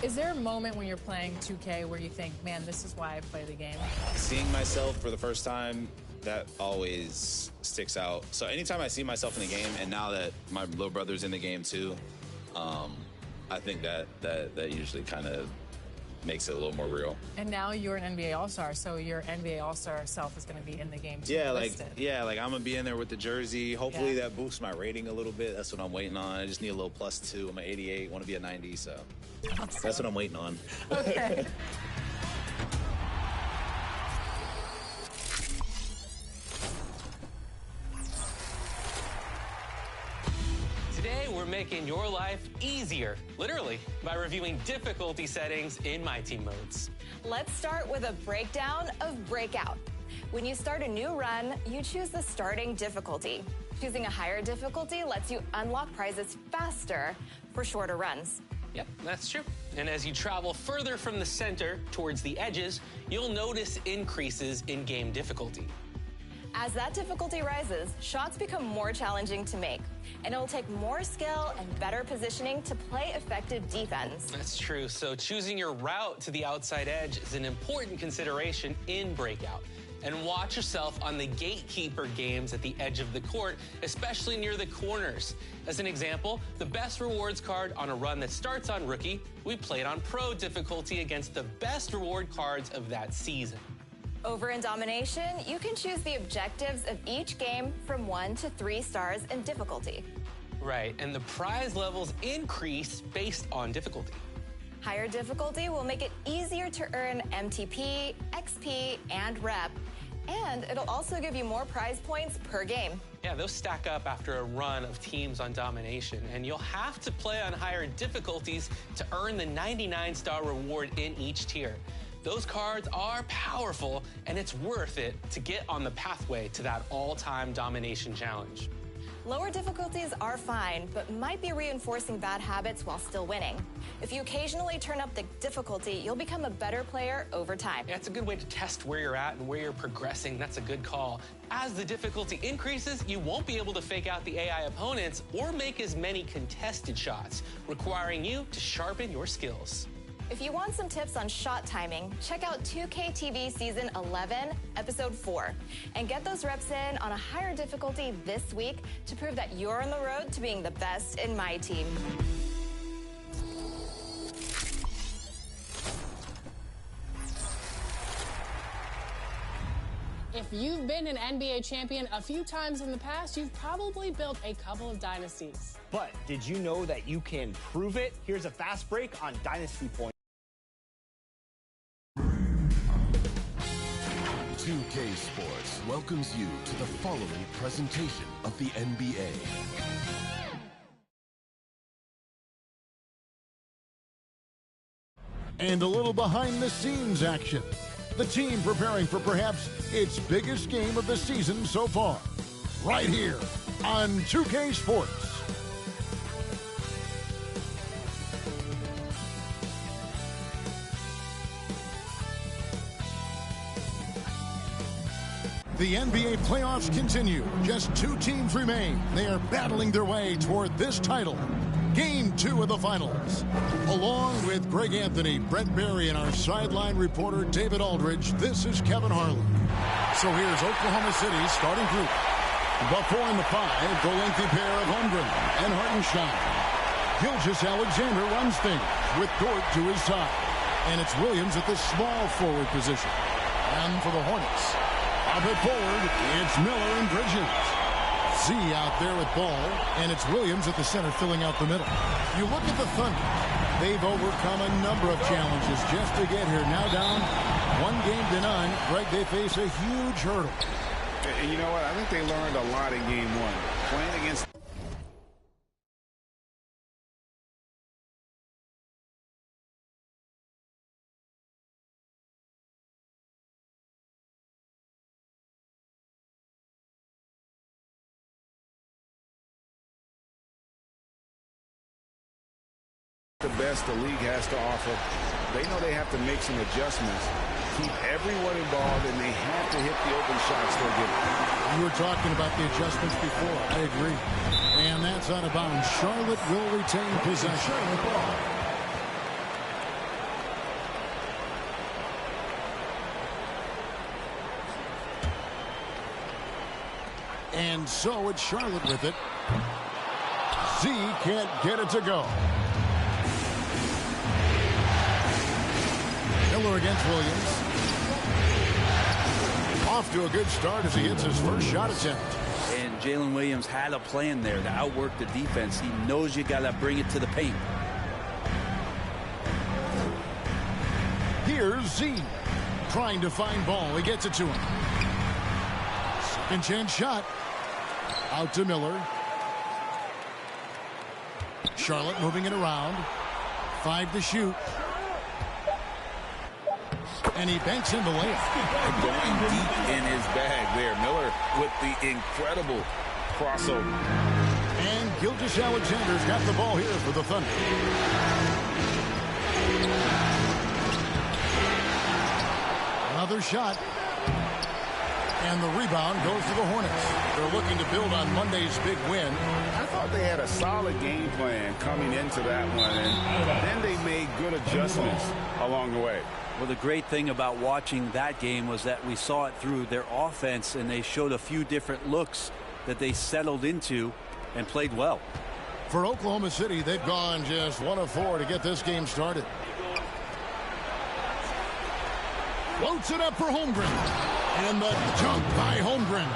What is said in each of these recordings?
Is there a moment when you're playing 2K where you think, man, this is why I play the game? Seeing myself for the first time, that always sticks out. So anytime I see myself in the game, and now that my little brother's in the game too, I think that usually kind of makes it a little more real. And now you're an NBA All-Star, so your NBA All-Star self is going to be in the game too. Yeah, like I'm going to be in there with the jersey. Hopefully that boosts my rating a little bit. That's what I'm waiting on. I just need a little +2. I'm an 88, want to be a 90, so that's what I'm waiting on. Okay. Today, we're making your life easier, literally, by reviewing difficulty settings in My Team modes. Let's start with a breakdown of Breakout. When you start a new run, you choose the starting difficulty. Choosing a higher difficulty lets you unlock prizes faster for shorter runs. Yep, that's true. And as you travel further from the center towards the edges, you'll notice increases in game difficulty. As that difficulty rises, shots become more challenging to make, and it'll take more skill and better positioning to play effective defense. That's true. So choosing your route to the outside edge is an important consideration in Breakout. And watch yourself on the gatekeeper games at the edge of the court, especially near the corners. As an example, the best rewards card on a run that starts on Rookie, we played on Pro difficulty against the best reward cards of that season. Over in Domination, you can choose the objectives of each game from 1 to 3 stars in difficulty. Right, and the prize levels increase based on difficulty. Higher difficulty will make it easier to earn MTP, XP, and rep, and it'll also give you more prize points per game. Yeah, those stack up after a run of teams on Domination, and you'll have to play on higher difficulties to earn the 99-star reward in each tier. Those cards are powerful, and it's worth it to get on the pathway to that all-time Domination challenge. Lower difficulties are fine, but might be reinforcing bad habits while still winning. If you occasionally turn up the difficulty, you'll become a better player over time. Yeah, it's a good way to test where you're at and where you're progressing. That's a good call. As the difficulty increases, you won't be able to fake out the AI opponents or make as many contested shots, requiring you to sharpen your skills. If you want some tips on shot timing, check out 2K TV Season 11, Episode 4, and get those reps in on a higher difficulty this week to prove that you're on the road to being the best in My Team. If you've been an NBA champion a few times in the past, you've probably built a couple of dynasties. But did you know that you can prove it? Here's a fast break on Dynasty Point. 2K Sports welcomes you to the following presentation of the NBA. And a little behind-the-scenes action. The team preparing for perhaps its biggest game of the season so far. Right here on 2K Sports. The NBA playoffs continue. Just 2 teams remain. They are battling their way toward this title. Game 2 of the finals. Along with Greg Anthony, Brent Barry, and our sideline reporter David Aldridge, this is Kevin Harlan. So here's Oklahoma City's starting group. The 4 and the 5, the lengthy pair of Holmgren and Hartenstein. Gilgeous-Alexander runs things with Dort to his side. And it's Williams at the small forward position. And for the Hornets, up it forward, it's Miller and Bridges. Z out there with ball, and it's Williams at the center filling out the middle. You look at the Thunder. They've overcome a number of challenges just to get here. Now down 1-0. Greg, they face a huge hurdle. And you know what? I think they learned a lot in game one. Playing against the best the league has to offer. They know they have to make some adjustments, keep everyone involved, and they have to hit the open shots they're getting. You were talking about the adjustments before. I agree. And that's out of bounds. Charlotte will retain possession. And so it's Charlotte with it. Z can't get it to go. Miller against Williams. Off to a good start as he hits his first shot attempt. And Jalen Williams had a plan there to outwork the defense. He knows you got to bring it to the paint. Here's Z trying to find ball. He gets it to him. Second chance shot. Out to Miller. Charlotte moving it around. 5 to shoot. And he banks in the layup. Going deep in his bag there. Miller with the incredible crossover. And Gilgeous-Alexander's got the ball here for the Thunder. Another shot. And the rebound goes to the Hornets. They're looking to build on Monday's big win. I thought they had a solid game plan coming into that one, and then they made good adjustments along the way. Well, the great thing about watching that game was that we saw it through their offense, and they showed a few different looks that they settled into and played well. For Oklahoma City, they've gone just 1 of 4 to get this game started. Floats it up for Holmgren. And the dunk by Holmgren.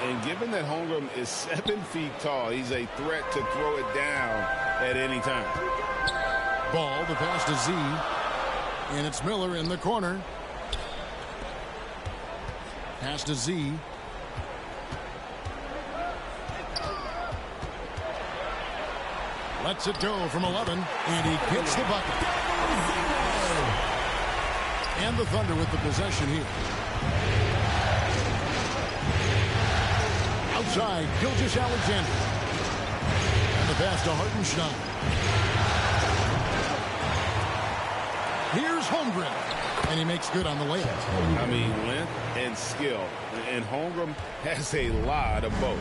And given that Holmgren is 7 feet tall, he's a threat to throw it down at any time. Ball, the pass to Z. And it's Miller in the corner. Pass to Z. Lets it go from 11. And he gets the bucket. And the Thunder with the possession here. Outside, Gilgeous-Alexander. And the pass to Hartenstein. Here's Holmgren. And he makes good on the layup. I mean, length and skill. And Holmgren has a lot of both.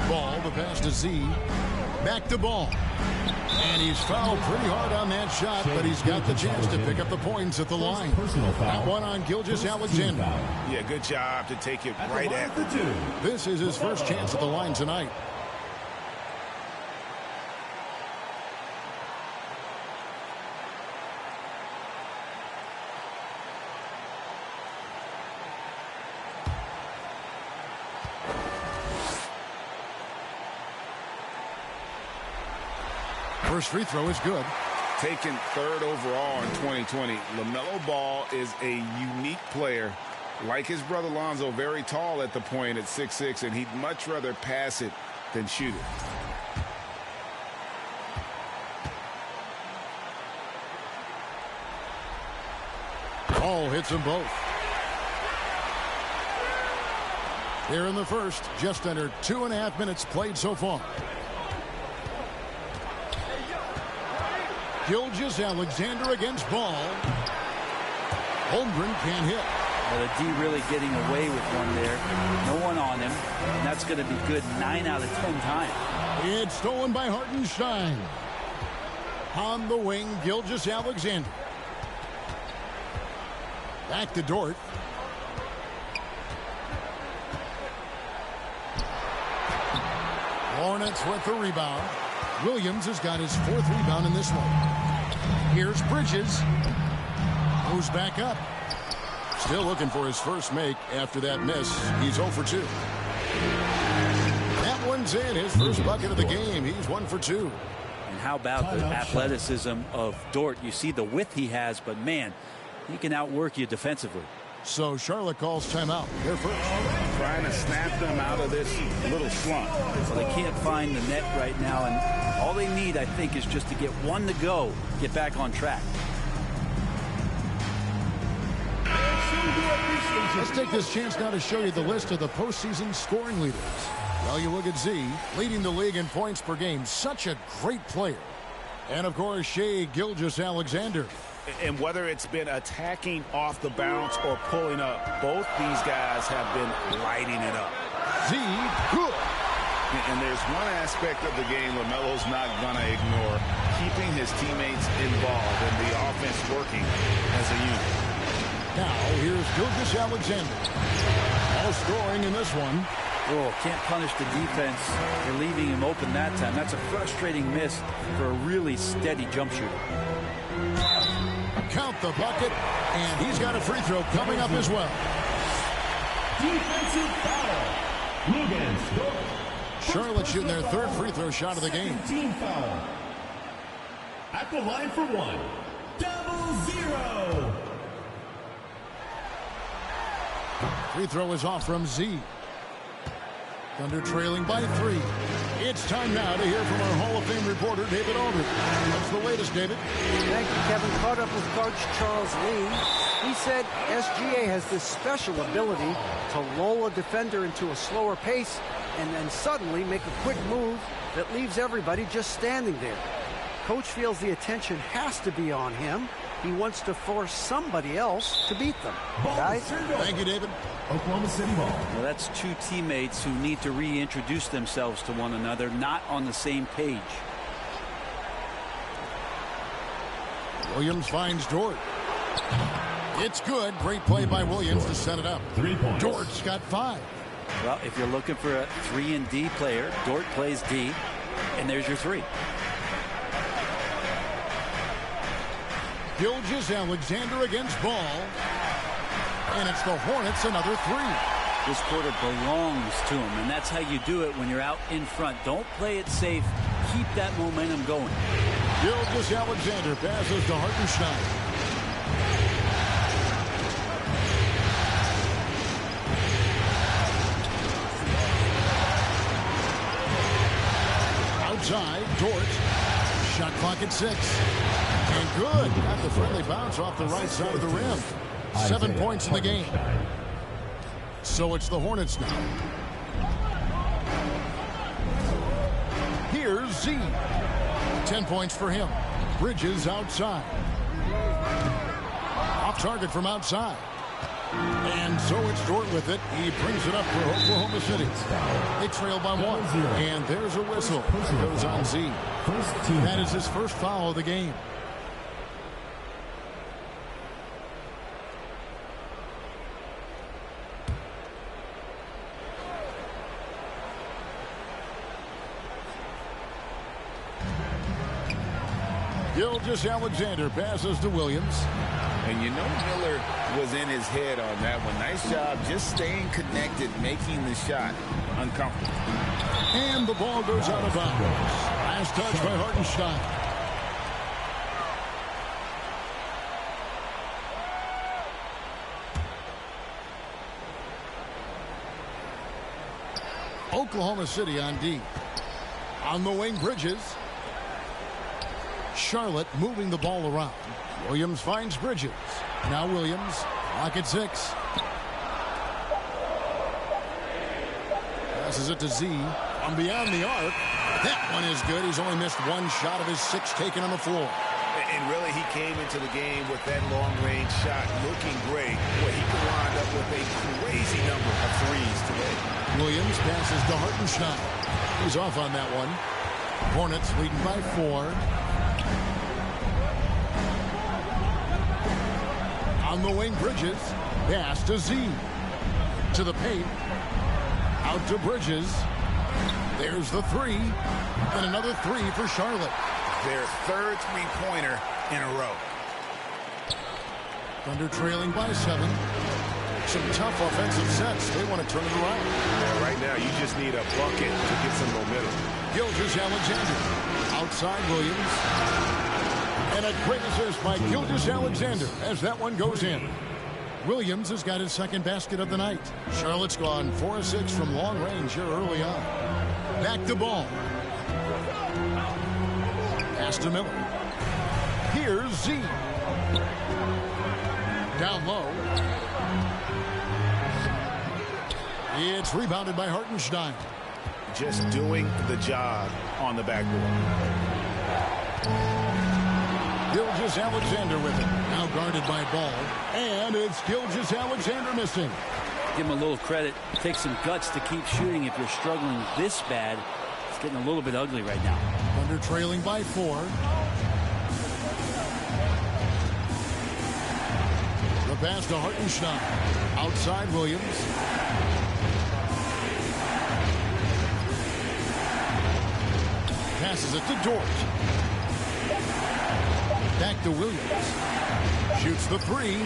Ball, the pass to Z. Back to Ball. And he's fouled pretty hard on that shot, but he's got the chance to pick up the points at the line. That one on Gilgeous-Alexander. Yeah, good job to take it right at the 2. This is his first chance at the line tonight. First free throw is good. Taken 3rd overall in 2020. LaMelo Ball is a unique player. Like his brother Lonzo, very tall at the point at 6'6", and he'd much rather pass it than shoot it. Ball hits them both. Here in the first, just under 2.5 minutes played so far. Gilgeous-Alexander against Ball. Holmgren can't hit. Well, the D really getting away with one there. No one on him. And that's going to be good 9 out of 10 times. It's stolen by Hartenstein. On the wing, Gilgeous-Alexander. Back to Dort. Hornets with the rebound. Williams has got his 4th rebound in this one. Here's Bridges. Moves back up. Still looking for his first make after that miss. He's 0 for 2. That one's in. His first bucket of the game. He's 1 for 2. how about the athleticism of Dort? You see the width he has, but man, he can outwork you defensively. So Charlotte calls timeout. They're first. Trying to snap them out of this little slump. Well, they can't find the net right now, and all they need, I think, is just to get one to go, get back on track. Let's take this chance now to show you the list of the postseason scoring leaders. Well, you look at Z, leading the league in points per game. Such a great player. And, of course, Shai Gilgeous-Alexander. And whether it's been attacking off the bounce or pulling up, both these guys have been lighting it up. Z, good. And there's one aspect of the game LaMelo's not going to ignore, keeping his teammates involved and the offense working as a unit. Now, here's Gilgeous-Alexander. All scoring in this one. Oh, can't punish the defense for leaving him open that time. That's a frustrating miss for a really steady jump shooter. Count the bucket, and he's got a free throw coming up as well. Defensive foul. Against Dort. Charlotte shooting their third free throw shot of the game. Team foul. At the line for one. 0-0. Free throw is off from Z. Thunder trailing by 3. It's time now to hear from our Hall of Fame reporter, David Aldridge. What's the latest, David? Thank you, Kevin. Caught up with Coach Charles Lee. He said SGA has this special ability to lull a defender into a slower pace and then suddenly make a quick move that leaves everybody just standing there. Coach feels the attention has to be on him. He wants to force somebody else to beat them. Guys? Thank you, David. Oklahoma City ball. Well, that's two teammates who need to reintroduce themselves to one another, not on the same page. Williams finds Dort. It's good. Great play by Williams to set it up. 3 points. Dort's got 5. Well, if you're looking for a 3 and D player, Dort plays D, and there's your 3. Gilgeous-Alexander against Ball. And it's the Hornets, another 3. This quarter belongs to him, and that's how you do it when you're out in front. Don't play it safe. Keep that momentum going. Gilgeous-Alexander passes to Hartenstein. Outside, Dort. Shot clock at 6. And good. Got the friendly bounce off the right side of the rim. 7 points in the game. So it's the Hornets now. Here's Z. 10 points for him. Bridges outside. Off target from outside. And so it's Dort with it. He brings it up for Oklahoma City. They trail by 1. And there's a whistle. It goes on Z. That is his first foul of the game. Gilgeous-Alexander passes to Williams. And you know Miller was in his head on that one. Nice job just staying connected, making the shot uncomfortable. And the ball goes out of bounds. Last touch by Hartenstein. Oklahoma City on D. On the wing, Bridges. Charlotte moving the ball around. Williams finds Bridges. Now Williams. Clock at 6. Passes it to Z. From beyond the arc. That one is good. He's only missed 1 shot of his 6 taken on the floor. And really, he came into the game with that long-range shot looking great. Boy, he could wind up with a crazy number of threes today. Williams passes to Hartenstein. He's off on that one. Hornets leading by 4. On the wing, Bridges. Pass to Z. To the paint. Out to Bridges. There's the 3. And another 3 for Charlotte. Their third three-pointer in a row. Thunder trailing by 7. Some tough offensive sets. They want to turn it around. Yeah, right now, you just need a bucket to get some momentum. Gilgeous-Alexander. Out Outside Williams. And a great assist by Gilgeous-Alexander as that one goes in. Williams has got his second basket of the night. Charlotte's gone 4 of 6 from long range here early on. Back to ball. Pass to Miller. Here's Z. Down low. It's rebounded by Hartenstein. Just doing the job on the backboard. Gilgeous-Alexander with it. Now guarded by Ball. And it's Gilgeous-Alexander missing. Give him a little credit. Take some guts to keep shooting if you're struggling this bad. It's getting a little bit ugly right now. Thunder trailing by 4. The pass to Hartenstein. Outside Williams. Passes it to Dort. Back to Williams. Shoots the 3.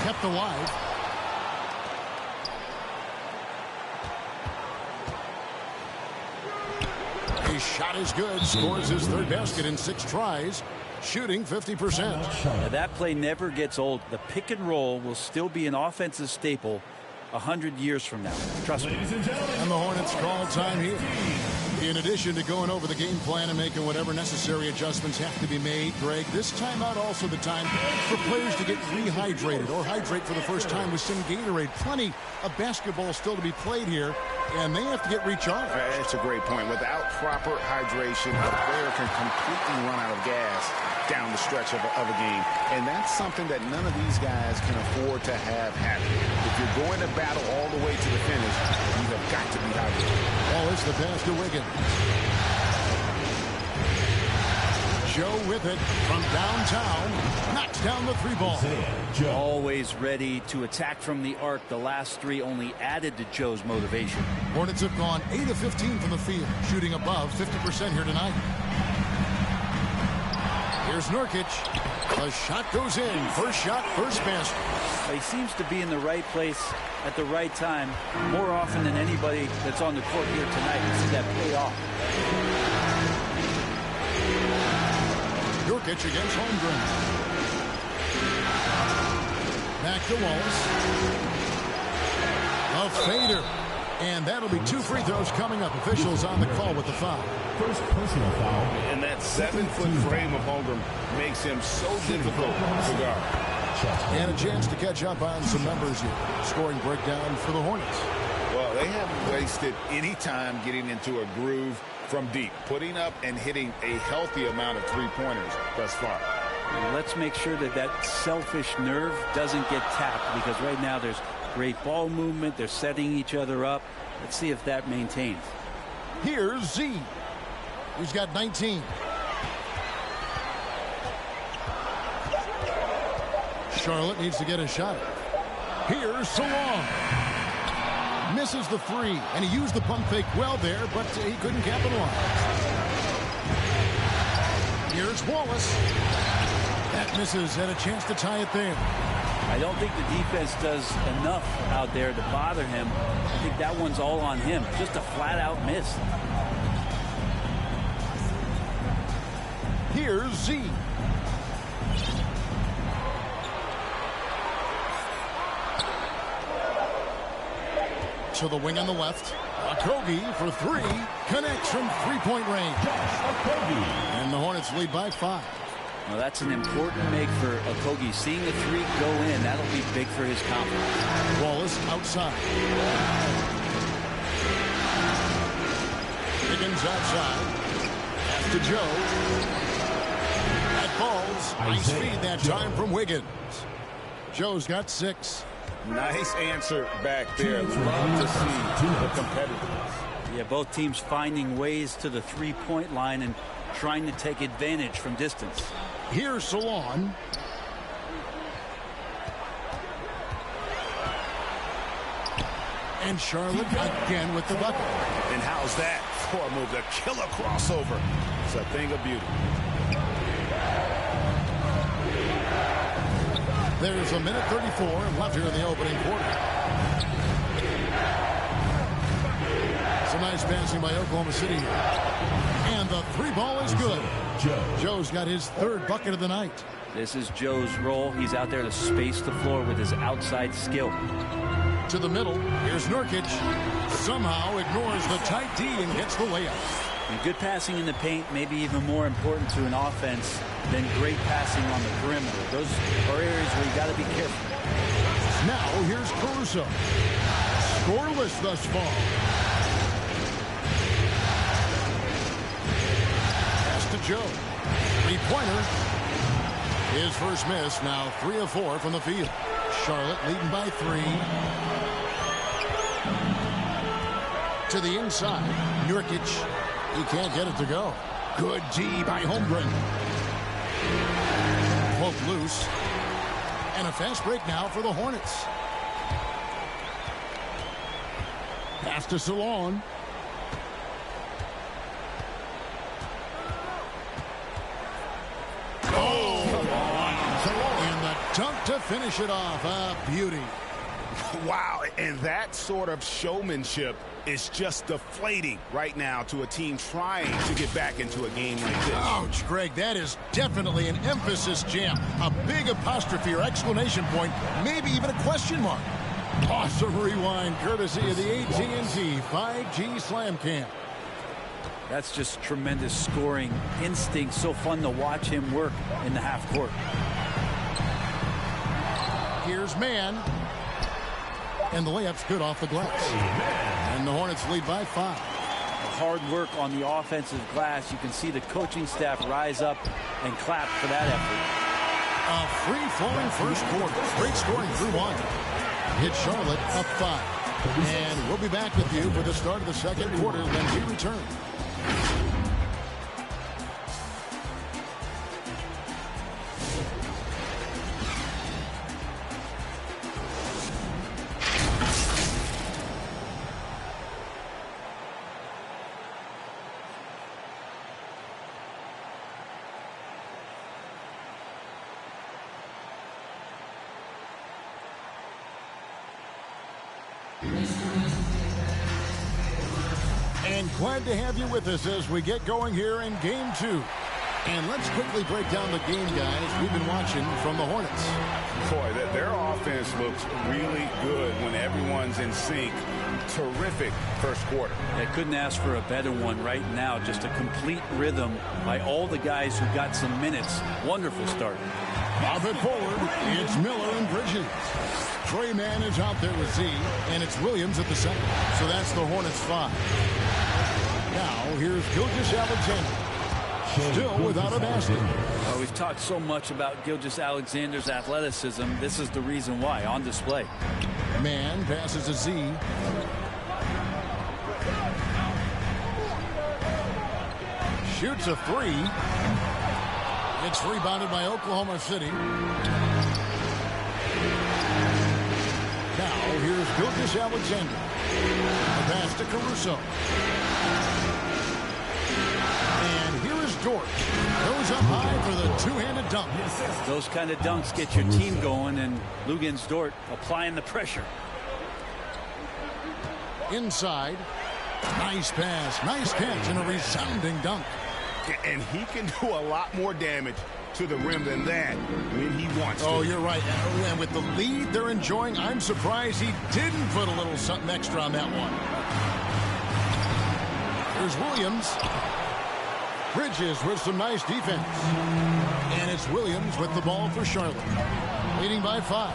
Kept alive. His shot is good. Scores his third basket in 6 tries. Shooting 50%. Now that play never gets old. The pick and roll will still be an offensive staple 100 years from now. Trust me. And the Hornets call time here. In addition to going over the game plan and making whatever necessary adjustments have to be made, Greg, this timeout also the time for players to get rehydrated or hydrate for the first time with some Gatorade. Plenty of basketball still to be played here, and they have to get recharged. That's a great point. Without proper hydration, a player can completely run out of gas down the stretch of a game. And that's something that none of these guys can afford to have happen. If you're going to battle all the way to the finish, you have got to be hydrated. Oh, it's the pass to Wiggins. Joe with it from downtown. Knocks down the 3 ball. Always ready to attack from the arc. The last 3 only added to Joe's motivation. Hornets have gone 8 of 15 from the field, shooting above 50% here tonight. Here's Nurkic. The shot goes in. First shot, first basket. He seems to be in the right place at the right time more often than anybody that's on the court here tonight. You see that pay off. Nurkic against Holmgren. Back to Wallace. A fader. And that'll be 2 free throws coming up. Officials on the call with the foul. First personal foul. And that 7-foot frame of Holmgren makes him so difficult to guard. And a chance to catch up on some numbers here. Scoring breakdown for the Hornets. Well, they haven't wasted any time getting into a groove from deep, putting up and hitting a healthy amount of 3-pointers thus far. Let's make sure that that selfish nerve doesn't get tapped, because right now there's great ball movement. They're setting each other up. Let's see if that maintains. Here's Z. He's got 19. Charlotte needs to get a shot. Here's Salon. Misses the 3, and he used the pump fake well there, but he couldn't capitalize. Here's Wallace. That misses. Had a chance to tie it there. I don't think the defense does enough out there to bother him. I think that one's all on him. Just a flat-out miss. Here's Z. To the wing on the left. Okogie for 3. Connects from 3-point range. And the Hornets lead by 5. Well, that's an important make for Okogie. Seeing the 3 go in, that'll be big for his confidence. Wallace outside. Higgins outside. Pass to Joe. That falls. Nice feed that time from Wiggins. Joe's got 6. Nice answer back there. Love to see the competitiveness. Yeah, both teams finding ways to the 3-point line and trying to take advantage from distance. Here's Salon. And Charlotte again with the bucket. And how's that for a move? The killer crossover. It's a thing of beauty. There's a minute 34 left here in the opening quarter. Some nice passing by Oklahoma City. And And the three ball is good. Joe's got his third bucket of the night. This is Joe's role. He's out there to space the floor with his outside skill. To the middle. Here's Nurkic. Somehow ignores the tight D and gets the layup. And good passing in the paint may be even more important to an offense than great passing on the perimeter. Those are areas where you got to be careful. Now here's Caruso. Scoreless thus far. Pass to Joe. Three-pointer. His first miss, now 3 of 4 from the field. Charlotte leading by 3. To the inside. Nurkic. He can't get it to go. Good D by Holmgren. Both loose. And a fast break now for the Hornets. Pass to Salon. And the dunk to finish it off. A beauty. Wow, and that sort of showmanship is just deflating right now to a team trying to get back into a game like this. Ouch, Greg, that is definitely an emphasis jam. A big apostrophe or exclamation point, maybe even a question mark. Awesome rewind, courtesy of the AT&T 5G Slam Cam. That's just tremendous scoring instinct. So fun to watch him work in the half court. Here's Mann. And the layup's good off the glass. And the Hornets lead by 5. Hard work on the offensive glass. You can see the coaching staff rise up and clap for that effort. A free-flowing first quarter. Great scoring through 1. Hit Charlotte up 5. And we'll be back with you for the start of the second quarter when we return. And glad to have you with us as we get going here in Game 2. And let's quickly break down the game, guys, we've been watching from the Hornets. Boy, their offense looks really good when everyone's in sync. Terrific first quarter. I couldn't ask for a better one right now. Just a complete rhythm by all the guys who got some minutes. Wonderful start. Off it forward, it's Miller and Bridges. Trey Mann is out there with Z, and it's Williams at the center. So that's the Hornets 5. Now, here's Gilgeous-Alexander. Still without a basket. We've talked so much about Gilgeous-Alexander's athleticism. This is the reason why, on display. Mann passes to Z. Shoots a 3. It's rebounded by Oklahoma City. Now, here's Gilgeous-Alexander. A pass to Caruso. And here is Dort. Goes up high for the two-handed dunk. Those kind of dunks get your team going, and Luguentz Dort applying the pressure. Inside. Nice pass. Nice catch and a resounding dunk. And he can do a lot more damage to the rim than that when he wants to. Oh, you're right. And with the lead they're enjoying, I'm surprised he didn't put a little something extra on that one. There's Williams. Bridges with some nice defense. And it's Williams with the ball for Charlotte. Leading by 5.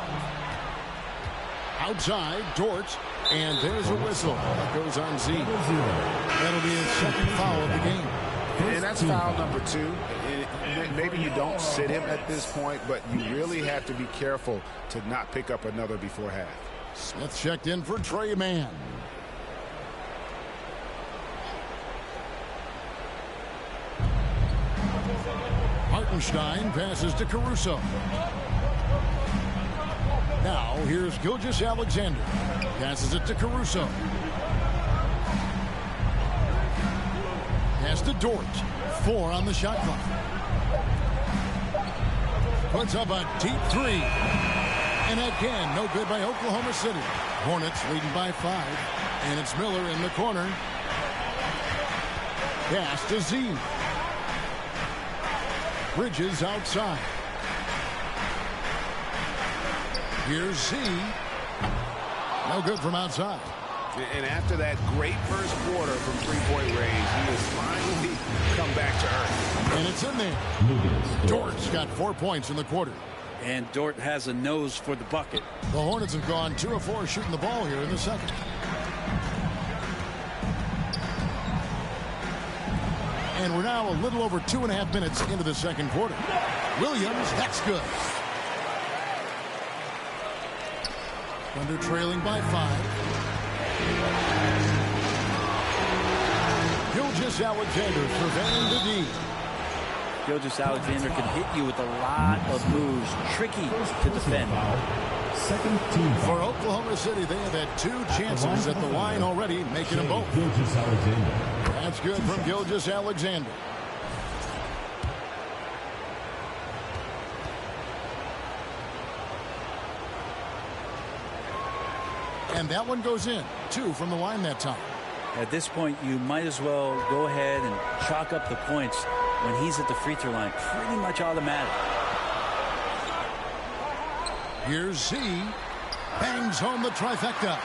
Outside, Dort. And there's a whistle. That goes on Z. That'll be his second foul of the game. And that's foul number 2. Maybe you don't sit him at this point, but you really have to be careful to not pick up another before half. Smith checked in for Trey Mann. Hartenstein passes to Caruso. Now here's Gilgeous-Alexander. Passes it to Caruso. Pass to Dort. 4 on the shot clock. Puts up a deep 3. And again, no good by Oklahoma City. Hornets leading by 5. And it's Miller in the corner. Pass to Z. Bridges outside. Here's Z. No good from outside. And after that great first quarter from three-point range, he has finally come back to earth. And it's in there. Dort's got 4 points in the quarter. And Dort has a nose for the bucket. The Hornets have gone 2 of 4 shooting the ball here in the second. And we're now a little over 2.5 minutes into the second quarter. Williams, that's good. Thunder trailing by 5. Gilgeous-Alexander surveying the D. Gilgeous-Alexander can hit you with a lot of moves. Tricky to defend. Second team. For Oklahoma City, they have had 2 chances at the line already, making them both. Gilgeous-Alexander. That's good from Gilgeous-Alexander. And that one goes in. 2 from the line that time. At this point, you might as well go ahead and chalk up the points when he's at the free throw line. Pretty much automatic. Here's Z. Bangs home the trifecta.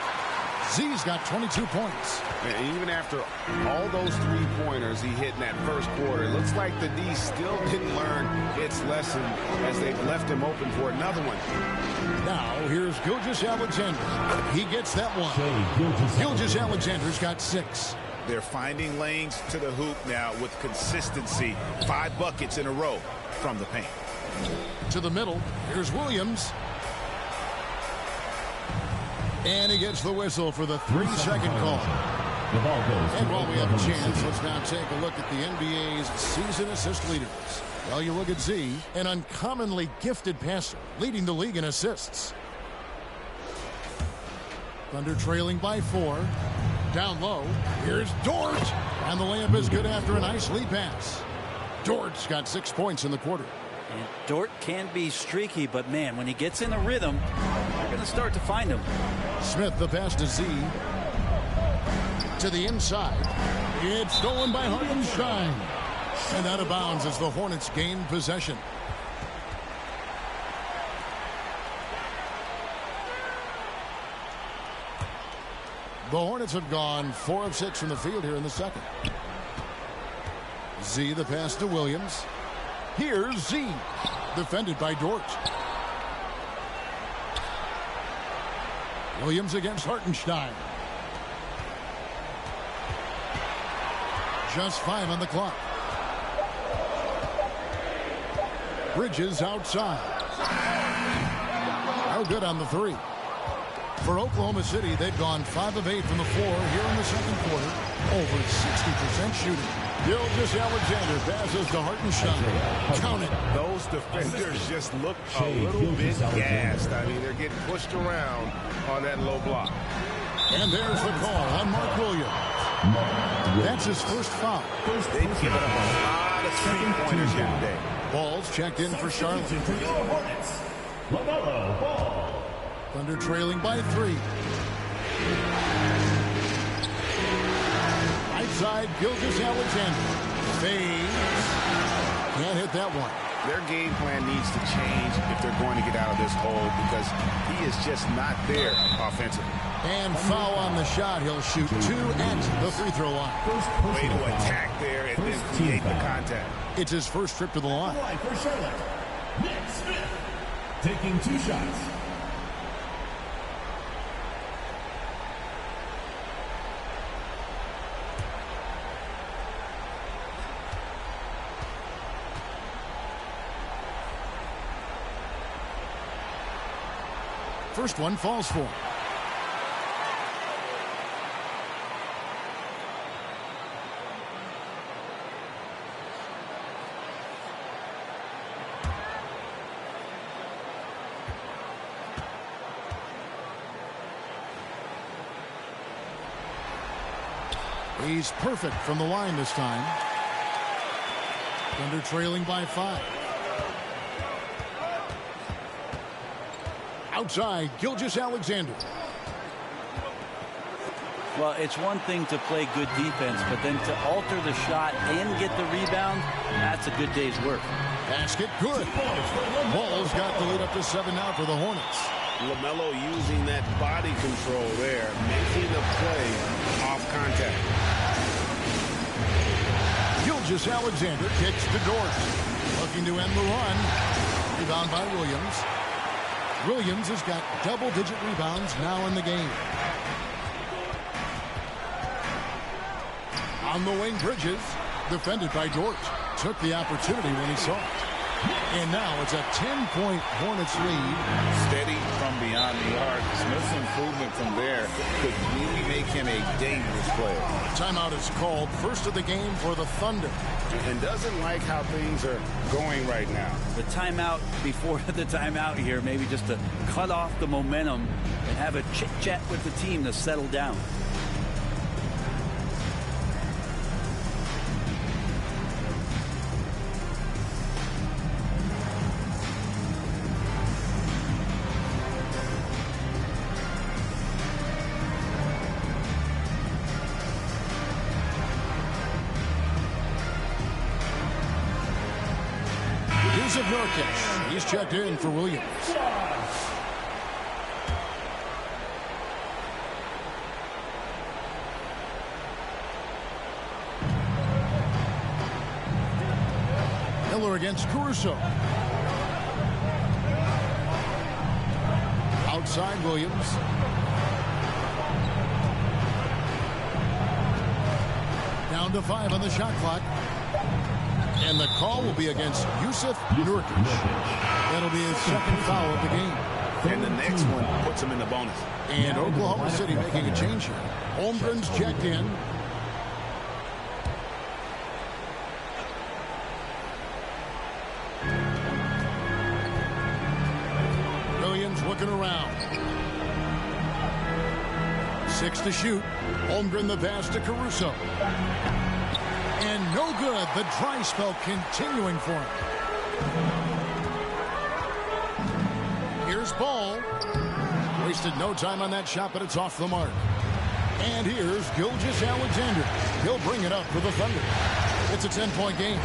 Z's got 22 points. And even after all those three-pointers he hit in that first quarter, it looks like the D still didn't learn its lesson as they've left him open for another one. Now, here's Gilgeous-Alexander. He gets that one. Gilgeous-Alexander's got 6. They're finding lanes to the hoop now with consistency. 5 buckets in a row from the paint. To the middle, here's Williams. And he gets the whistle for the 3-second call. The ball goes. And while we have a chance, let's now take a look at the NBA's season assist leaders. Well, you look at Z, an uncommonly gifted passer, leading the league in assists. Thunder trailing by 4. Down low, here's Dort. And the layup is good after a nice lead pass. Dort's got 6 points in the quarter. And Dort can be streaky, but man, when he gets in a rhythm, they're going to start to find him. Smith, the pass to Z. To the inside. It's stolen by Hartenstein. And out of bounds as the Hornets gain possession. The Hornets have gone 4 of 6 from the field here in the second. Z, the pass to Williams. Here's Z, defended by Dort. Williams against Hartenstein. Just 5 on the clock. Bridges outside. No good on the 3. For Oklahoma City, they've gone 5 of 8 from the floor here in the second quarter. Over 60% shooting. Gilgeous-Alexander passes to Hartenstein. Count it. Those defenders just look a little bit gassed. I mean, they're getting pushed around on that low block. And there's the call on Mark Williams. That's his first foul. They've given up a lot of three-pointers here today. Ball's checked in for Charlotte. LaMelo Ball. Thunder trailing by 3. Right side, Gilgeous-Alexander. Fades. Can't hit that one. Their game plan needs to change if they're going to get out of this hole because he is just not there offensively. And foul on the shot. He'll shoot 2 at the free throw line. Way to attack there and then create the contact. It's his first trip to the line. For Charlotte, Nick Smith, taking 2 shots. First one falls for him. He's perfect from the line this time. Thunder trailing by 5. Outside, Gilgeous-Alexander. Well, it's one thing to play good defense, but then to alter the shot and get the rebound, that's a good day's work. Basket good. Ball's got the lead up to 7 now for the Hornets. LaMelo using that body control there, making the play off contact. Gilgeous-Alexander kicks to Dort. Looking to end the run. Rebound by Williams. Williams has got double-digit rebounds now in the game. On the wing, Bridges, defended by Dort. Took the opportunity when he saw it. And now it's a 10-point Hornets lead. Steady from beyond the arc. Smith's improvement from there could really make him a dangerous player. Timeout is called, first of the game for the Thunder. And doesn't like how things are going right now. The timeout before the timeout here, maybe just to cut off the momentum and have a chit-chat with the team to settle down. Of Nurkic. He's checked in for Williams. Miller against Caruso. Outside Williams. Down to 5 on the shot clock. And the call will be against Yusuf Nurkic. That'll be his second foul of the game. And the next one puts him in the bonus. And Oklahoma City making a change here. Holmgren's checked in. Williams looking around. 6 to shoot. Holmgren the pass to Caruso. And no good. The dry spell continuing for him. Here's Ball. Wasted no time on that shot, but it's off the mark. And here's Gilgeous-Alexander. He'll bring it up for the Thunder. It's a 10-point game.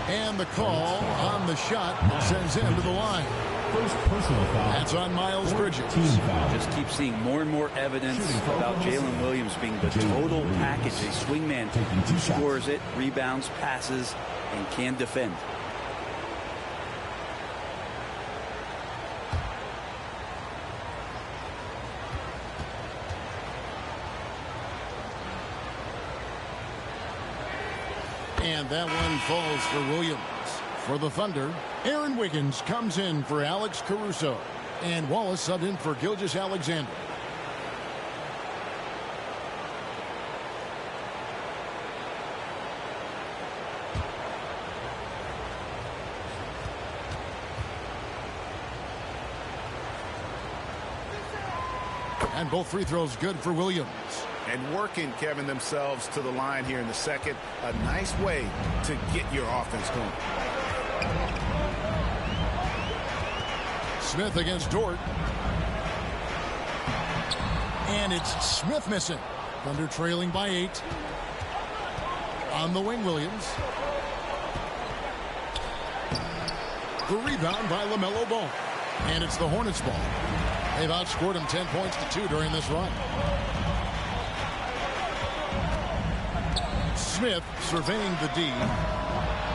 And the call on the shot sends him to the line. First personal foul. That's on Miles Bridges. Just keep seeing more and more evidence about Jalen Williams being the total package. A swingman who scores it, rebounds, passes, and can defend. And that one falls for Williams. For the Thunder, Aaron Wiggins comes in for Alex Caruso. And Wallace subbed in for Gilgeous-Alexander. And both free throws good for Williams. And working, Kevin, themselves to the line here in the second. A nice way to get your offense going. Smith against Dort. And it's Smith missing. Thunder trailing by 8. On the wing, Williams. The rebound by LaMelo Ball. And it's the Hornets ball. They've outscored him 10 points to 2 during this run. Smith surveying the D.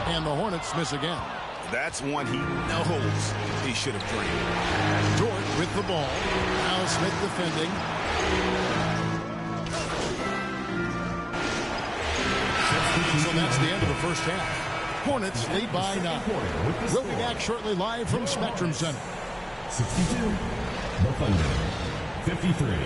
And the Hornets miss again. That's one he knows he should have drained. Dort with the ball. Now Smith defending. So that's the end of the first half. Hornets lead by 9. We'll be back shortly live from Spectrum Center. 62, the Thunder, 53.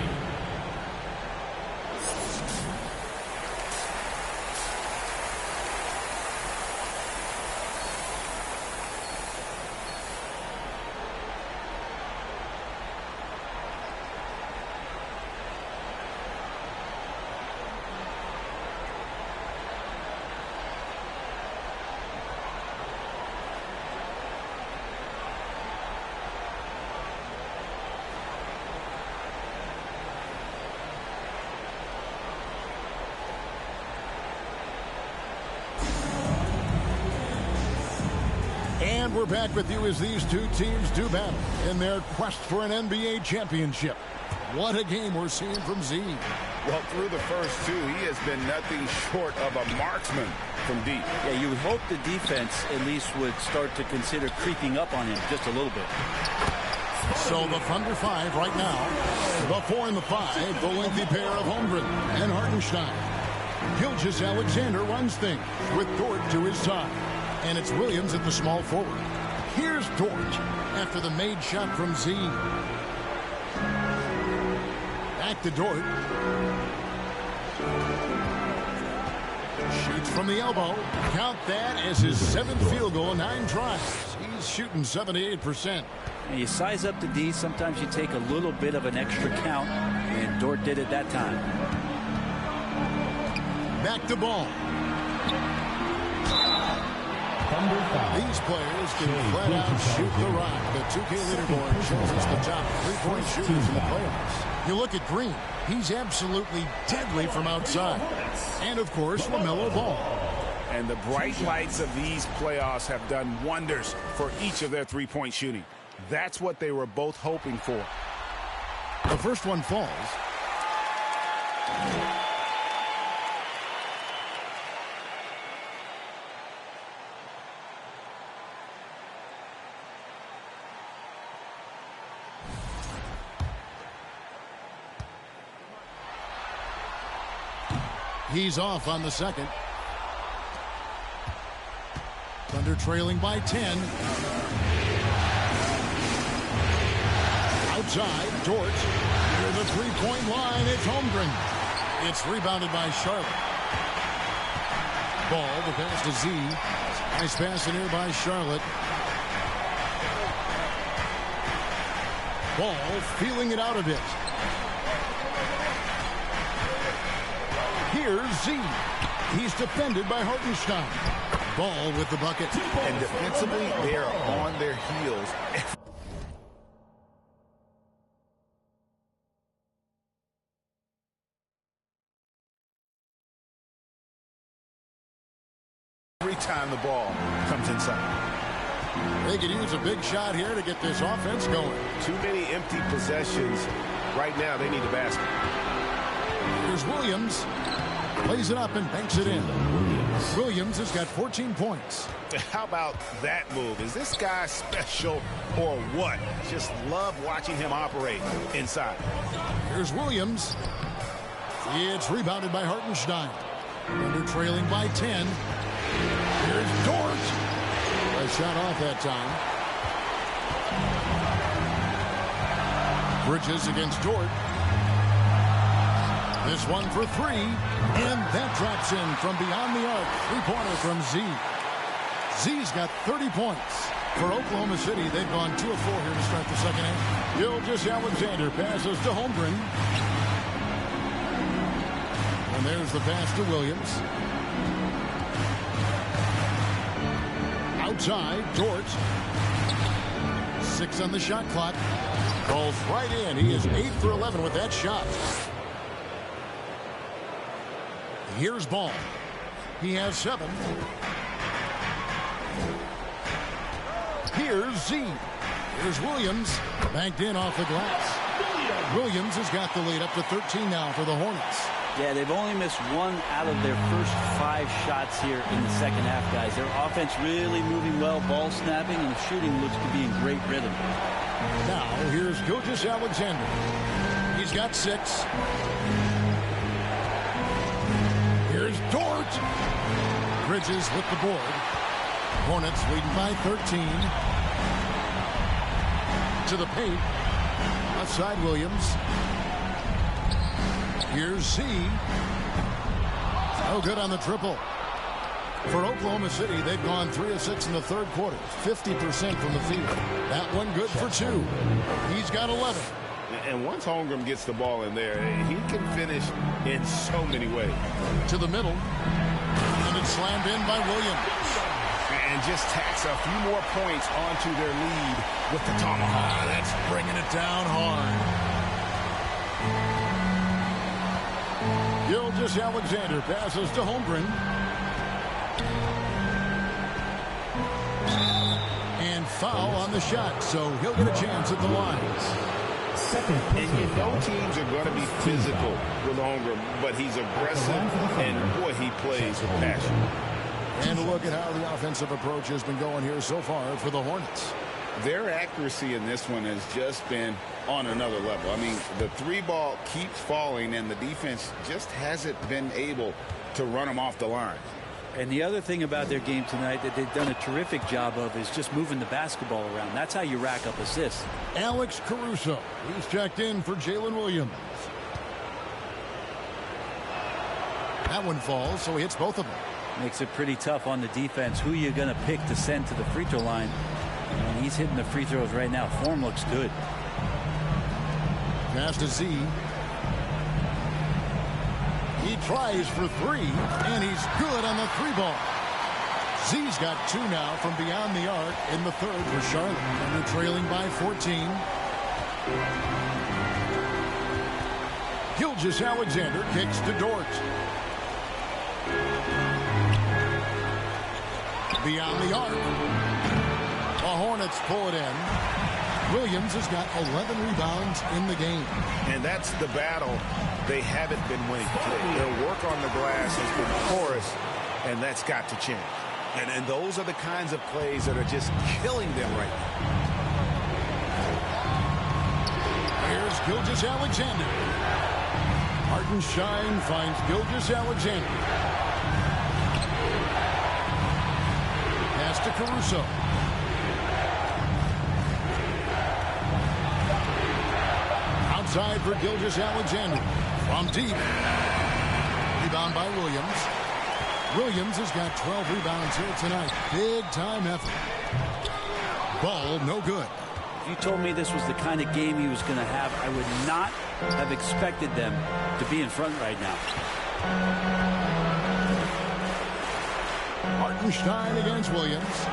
And we're back with you as these two teams do battle in their quest for an NBA championship. What a game we're seeing from Z. Well, through the first two, he has been nothing short of a marksman from deep. Yeah, you would hope the defense at least would start to consider creeping up on him just a little bit. So the Thunder 5 right now. The 4 and the 5, the lengthy pair of Holmgren and Hartenstein. Gilgeous-Alexander runs things with Dort to his side. And it's Williams at the small forward. Here's Dort after the made shot from Z. Back to Dort. Shoots from the elbow. Count that as his 7th field goal in 9 tries. He's shooting 78%. And you size up the D. Sometimes you take a little bit of an extra count. And Dort did it that time. Back to Ball. These players can flat out shoot the rock. The 2K leaderboard shows us the top 3-point shooters in the playoffs. You look at Green. He's absolutely deadly from outside. And, of course, LaMelo Ball. And the bright lights of these playoffs have done wonders for each of their 3-point shooting. That's what they were both hoping for. The first one falls. He's off on the second. Thunder trailing by 10. Outside, Dort. Near the three-point line, it's Holmgren. It's rebounded by Charlotte. Ball, the pass to Z. Nice pass in here by Charlotte. Ball feeling it out a bit. Here's Z. He's defended by Hartenstein. Ball with the bucket. And defensively, they are on their heels. Every time the ball comes inside. They could use a big shot here to get this offense going. Too many empty possessions. Right now, they need a basket. Here's Williams. Plays it up and banks it in. Williams has got 14 points. How about that move? Is this guy special or what? Just love watching him operate inside. Here's Williams. It's rebounded by Hartenstein. Under trailing by 10. Here's Dort. A shot off that time. Bridges against Dort. This one for 3, and that drops in from beyond the arc. 3-pointer from Z. Z's got 30 points. For Oklahoma City, they've gone 2 of 4 here to start the second half. Gilgeous-Alexander passes to Holmgren. And there's the pass to Williams. Outside, Dort. 6 on the shot clock. Falls right in. He is 8 for 11 with that shot. Here's Ball. He has 7. Here's Z. Here's Williams. Banked in off the glass. Williams has got the lead up to 13 now for the Hornets. Yeah, they've only missed 1 out of their first 5 shots here in the second half, guys. Their offense really moving well, ball snapping, and the shooting looks to be in great rhythm. Now, here's Gilgeous-Alexander. He's got 6. Here's Dort. Bridges with the board. Hornets leading by 13. To the paint. Outside Williams. Here's Z. No good on the triple. For Oklahoma City, they've gone 3 of 6 in the third quarter. 50% from the field. That one good for 2. He's got 11. And once Holmgren gets the ball in there, he can finish in so many ways. To the middle. And it's slammed in by Williams. And just tacks a few more points onto their lead with the tomahawk. That's bringing it down hard. Gilgeous-Alexander passes to Holmgren. foul on the shot, so he'll get a chance at the line. And you know teams are going to be physical with Holmgren, but he's aggressive, and boy, he plays with passion. And a look at how the offensive approach has been going here so far for the Hornets. Their accuracy in this one has just been on another level. I mean, the three ball keeps falling, and the defense just hasn't been able to run them off the line. And the other thing about their game tonight that they've done a terrific job of is just moving the basketball around. That's how you rack up assists. Alex Caruso, he's checked in for Jalen Williams. That one falls, so he hits both of them. Makes it pretty tough on the defense. Who you're going to pick to send to the free throw line. And he's hitting the free throws right now. Form looks good. Pass to Z. He tries for three, and he's good on the three ball. Z's got two now from beyond the arc in the third for Charlotte. And they're trailing by 14. Gilgeous-Alexander kicks to Dort. Beyond the arc. The Hornets pull it in. Williams has got 11 rebounds in the game. And that's the battle they haven't been winning today. Their work on the glass has been porous, and that's got to change. And those are the kinds of plays that are just killing them right now. Here's Gilgeous-Alexander. Hartenstein finds Gilgeous-Alexander. Pass to Caruso. Outside for Gilgeous-Alexander. From deep. Rebound by Williams. Williams has got 12 rebounds here tonight. Big time effort. Ball no good. If you told me this was the kind of game he was going to have, I would not have expected them to be in front right now. Hartenstein against Williams.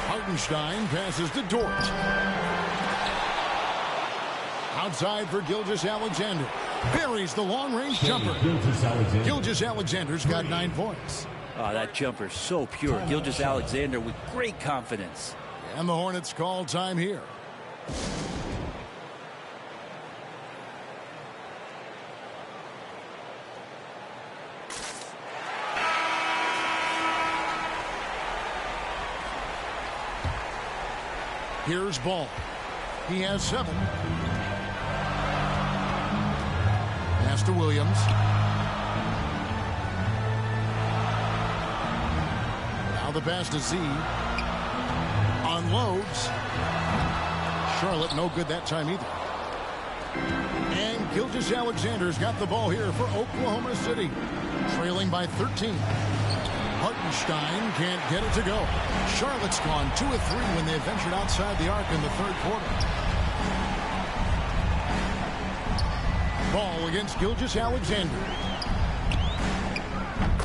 Hartenstein passes to Dort. Outside for Gilgeous-Alexander. Buries the long-range jumper. Gilgeous-Alexander's got 9 points. Oh, that jumper's so pure. Gilgeous-Alexander with great confidence. And the Hornets call time here. Here's Ball. He has 7. Pass to Williams. Now the pass to Z. Unloads. Charlotte no good that time either. And Gilgeous-Alexander's got the ball here for Oklahoma City. Trailing by 13. Hartenstein can't get it to go. Charlotte's gone 2 of 3 when they ventured outside the arc in the third quarter. Ball against Gilgeous-Alexander.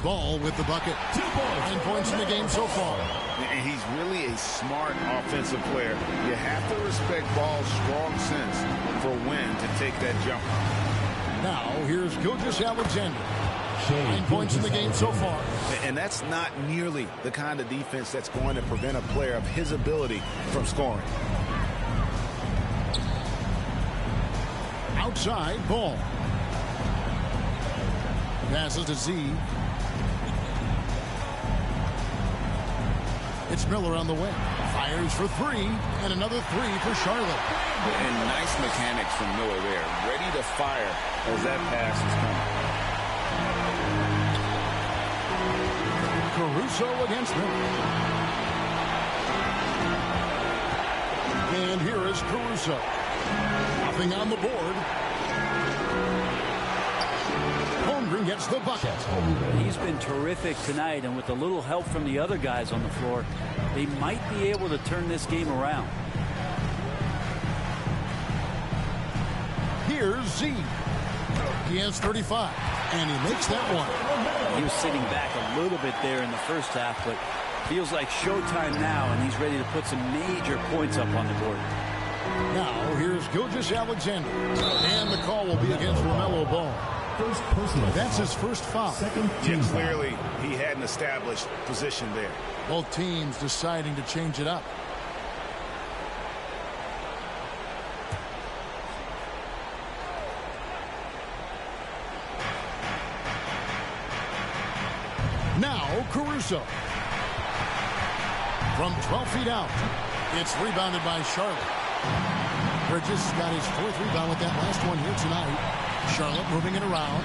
Ball with the bucket. 9 points in the game so far. And he's really a smart offensive player. You have to respect Ball's strong sense for when to take that jump. Now here's Gilgeous-Alexander. 9 points in the game so far. And that's not nearly the kind of defense that's going to prevent a player of his ability from scoring. Outside, Ball. Passes to Z. It's Miller on the wing. Fires for 3, and another 3 for Charlotte. And nice mechanics from Miller there. Ready to fire as that pass is coming. Caruso against Miller. And here is Caruso. Nothing on the board. Holmgren gets the bucket. He's been terrific tonight, and with a little help from the other guys on the floor, they might be able to turn this game around. Here's Z. He has 35, and he makes that one. He was sitting back a little bit there in the first half, but feels like showtime now, and he's ready to put some major points up on the board. Now, here's Gilgeous-Alexander. And the call will be against LaMelo Ball. First personal That's his first foul. Second team foul. Clearly, he had an established position there. Both teams deciding to change it up. Now Caruso. From 12 feet out. It's rebounded by Charlotte. Bridges got his fourth rebound with that last one here tonight. Charlotte moving it around.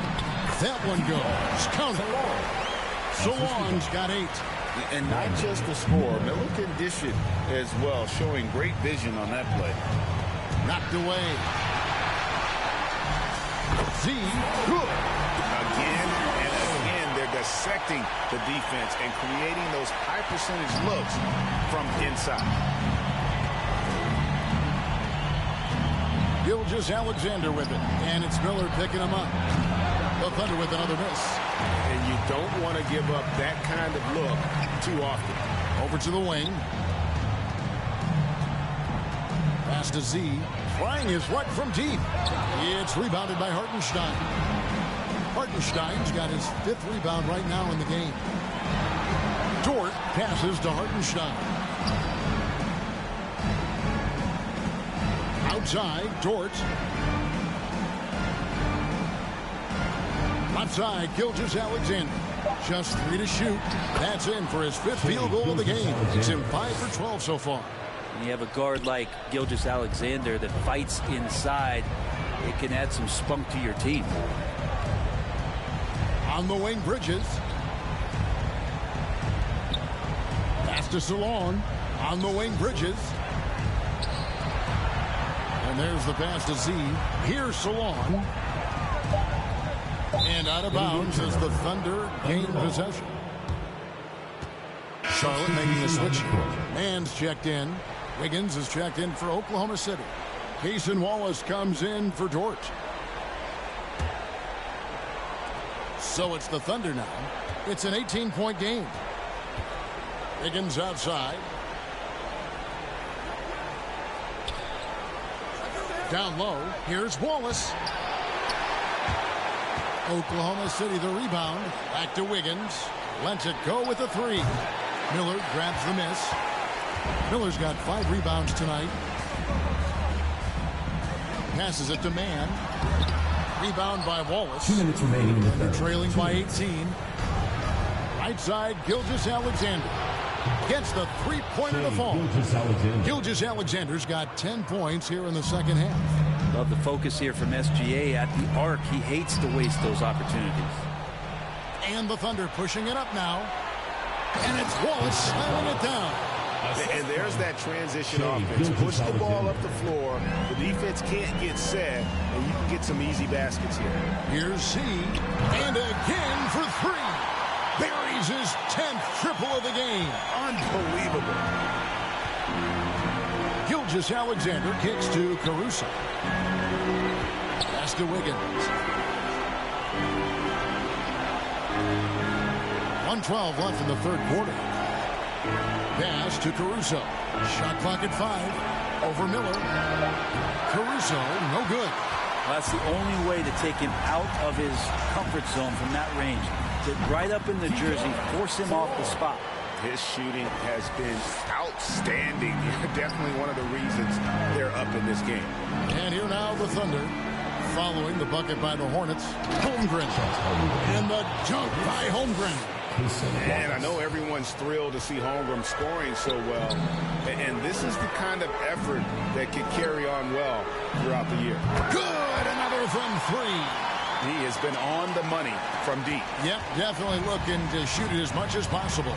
That one goes. Count it. Solon's got 8. And not just the score. Miller can dish it as well, showing great vision on that play. Knocked away. Z. Good. Again and again, they're dissecting the defense and creating those high percentage looks from inside. Gilgeous-Alexander with it. And it's Miller picking him up. The Thunder with another miss. And you don't want to give up that kind of look too often. Over to the wing. Pass to Z. Trying his right from deep. It's rebounded by Hartenstein. Hartenstein's got his 5th rebound right now in the game. Dort passes to Hartenstein. Outside, Dort. Outside, Gilgeous-Alexander. Just 3 to shoot. That's in for his 5th field goal of the game. It's in 5 for 12 so far. When you have a guard like Gilgeous-Alexander that fights inside, it can add some spunk to your team. On the wing, Bridges. Pass to Solon. On the wing, Bridges. And there's the pass to Z. Here's Solon. And out of bounds as the Thunder gain possession. Charlotte making a switch. Mann's checked in. Wiggins is checked in for Oklahoma City. Cason Wallace comes in for Dort. So it's the Thunder now. It's an 18-point game. Wiggins outside. Down low. Here's Wallace. Oklahoma City the rebound. Back to Wiggins. Lets it go with a 3. Miller grabs the miss. Miller's got 5 rebounds tonight. Passes it to Mann. Rebound by Wallace. 2 minutes remaining in the third. Trailing by 18. Right side, Gilgeous-Alexander. Gets the 3-pointer to fall. Gilgeous-Alexander's got 10 points here in the second half. Love the focus here from SGA at the arc. He hates to waste those opportunities. And the Thunder pushing it up now. And it's Wallace slamming it down. And there's that transition offense. Push the ball up the floor. The defense can't get set, and you can get some easy baskets here. Here's Z. And again for 3. Buries his 10th triple of the game. Unbelievable. Gilgeous-Alexander kicks to Caruso. Pass to Wiggins. 1:12 left in the third quarter. Pass to Caruso. Shot clock at 5. Over Miller. Caruso, no good. Well, that's the only way to take him out of his comfort zone from that range. Get right up in the jersey, force him off the spot. His shooting has been outstanding. Definitely one of the reasons they're up in this game. And here now the Thunder, following the bucket by the Hornets. Holmgren. And the dunk by Holmgren. And I know everyone's thrilled to see Holmgren scoring so well. And this is the kind of effort that can carry on well throughout the year. Good! Another from 3. He has been on the money from deep. Yep, definitely looking to shoot it as much as possible.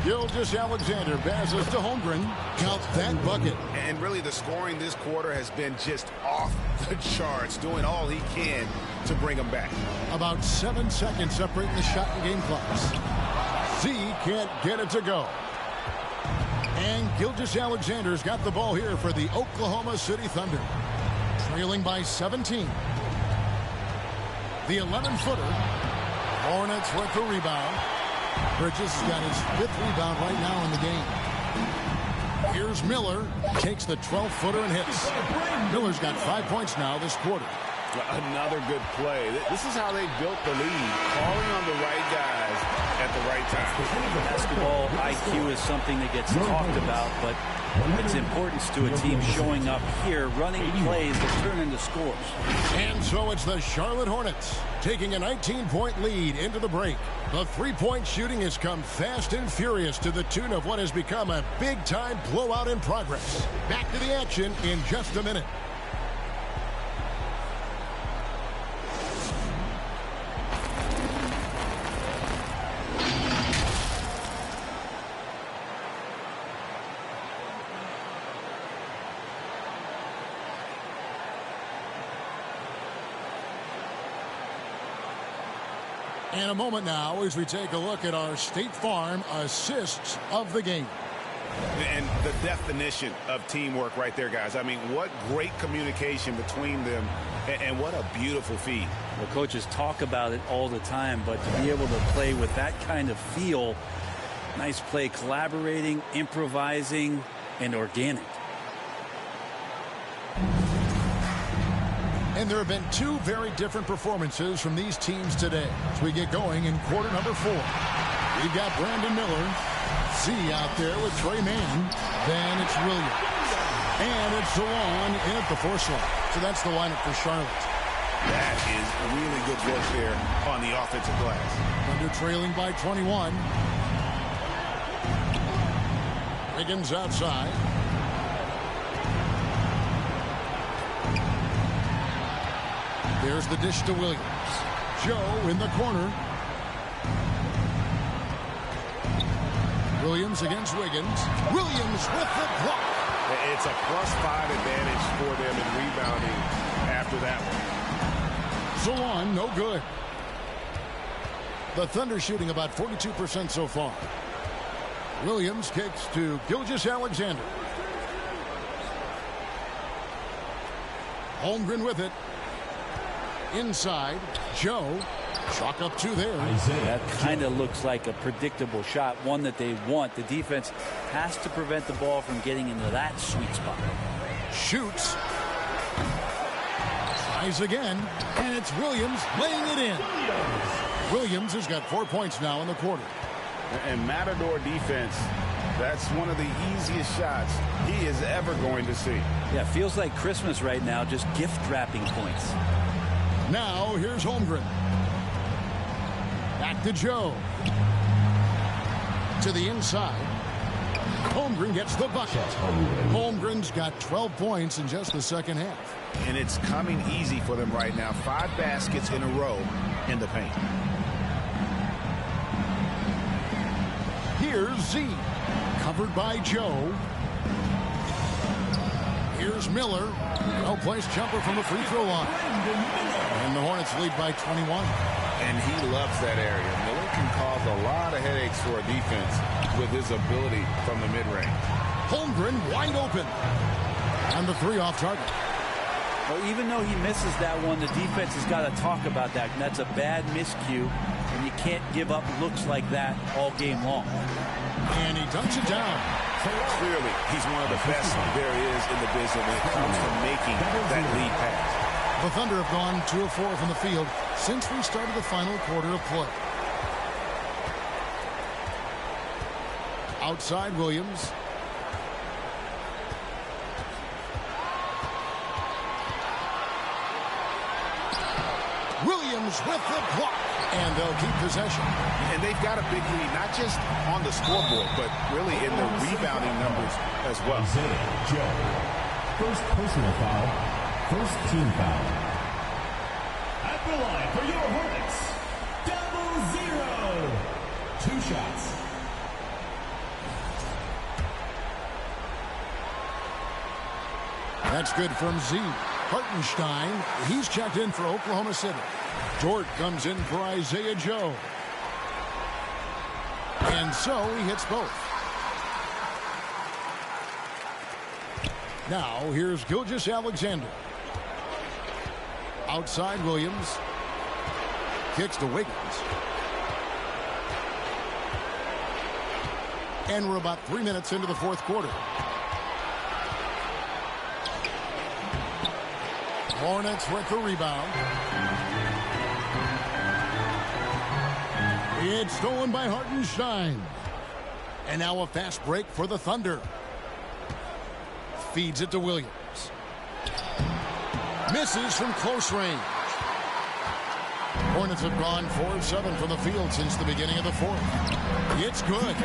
Gilgeous-Alexander passes to Holmgren. Count that bucket. And really the scoring this quarter has been just off the charts, doing all he can to bring them back. About 7 seconds separating the shot and game clocks. Z can't get it to go. And Gilgeous-Alexander's got the ball here for the Oklahoma City Thunder. Trailing by 17. The 11-footer. Hornets with the rebound. Bridges has got his 5th rebound right now in the game. Here's Miller. Takes the 12-footer and hits. Miller's got 5 points now this quarter. Another good play. This is how they built the lead, calling on the right guys at the right time. Basketball IQ is something that gets talked about, but its importance to a team showing up here, running plays that turn into scores. And so it's the Charlotte Hornets taking a 19-point lead into the break. The three-point shooting has come fast and furious to the tune of what has become a big-time blowout in progress. Back to the action in just a minute. In a moment now, as we take a look at our State Farm assists of the game. And the definition of teamwork right there, guys. I mean, what great communication between them, and what a beautiful feed. Well, coaches talk about it all the time, but to be able to play with that kind of feel, nice play, collaborating, improvising, and organic. And there have been two very different performances from these teams today as we get going in quarter number 4. We've got Brandon Miller, Z out there with Trey Mann. Then it's Williams. And it's Zawan in at the 4 slot. So that's the lineup for Charlotte. That is really good work there on the offensive glass. Thunder trailing by 21. Wiggins outside. There's the dish to Williams. Joe in the corner. Williams against Wiggins. Williams with the block. It's a +5 advantage for them in rebounding after that one. Zawan, no good. The Thunder shooting about 42% so far. Williams kicks to Gilgeous-Alexander. Holmgren with it. Inside, Joe. Chalk up 2 there. That kind of looks like a predictable shot, one that they want. The defense has to prevent the ball from getting into that sweet spot. Shoots. Tries again, and it's Williams laying it in. Williams has got 4 points now in the quarter. And Matador defense, that's one of the easiest shots he is ever going to see. Yeah, feels like Christmas right now, just gift wrapping points. Now, here's Holmgren. Back to Joe. To the inside. Holmgren gets the bucket. Holmgren's got 12 points in just the second half. And it's coming easy for them right now. 5 baskets in a row in the paint. Here's Z. Covered by Joe. Here's Miller. Well-placed jumper from the free throw line. And the Hornets lead by 21. And he loves that area. Miller can cause a lot of headaches for a defense with his ability from the mid-range. Holmgren wide open. And the 3 off target. Well, even though he misses that one, the defense has got to talk about that. And that's a bad miscue. And you can't give up looks like that all game long. And he dunks it down. Clearly, he's one of the best there is in the business when it comes to making that lead pass. The Thunder have gone 2 of 4 from the field since we started the final quarter of play. Outside Williams. Williams with the block. And they'll keep possession. And they've got a big lead, not just on the scoreboard, but really in the rebounding numbers as well. Joe. First personal foul. First team foul. At the line for your Hornets. 0-0. 2 shots. That's good from Z. Hartenstein, he's checked in for Oklahoma City. Dort comes in for Isaiah Joe. And so he hits both. Now here's Gilgeous-Alexander. Outside Williams. Kicks to Wiggins. And we're about 3 minutes into the 4th quarter. Hornets with the rebound. It's stolen by Hartenstein. And now a fast break for the Thunder. Feeds it to Williams. Misses from close range. Hornets have gone 4 of 7 from the field since the beginning of the fourth. It's good.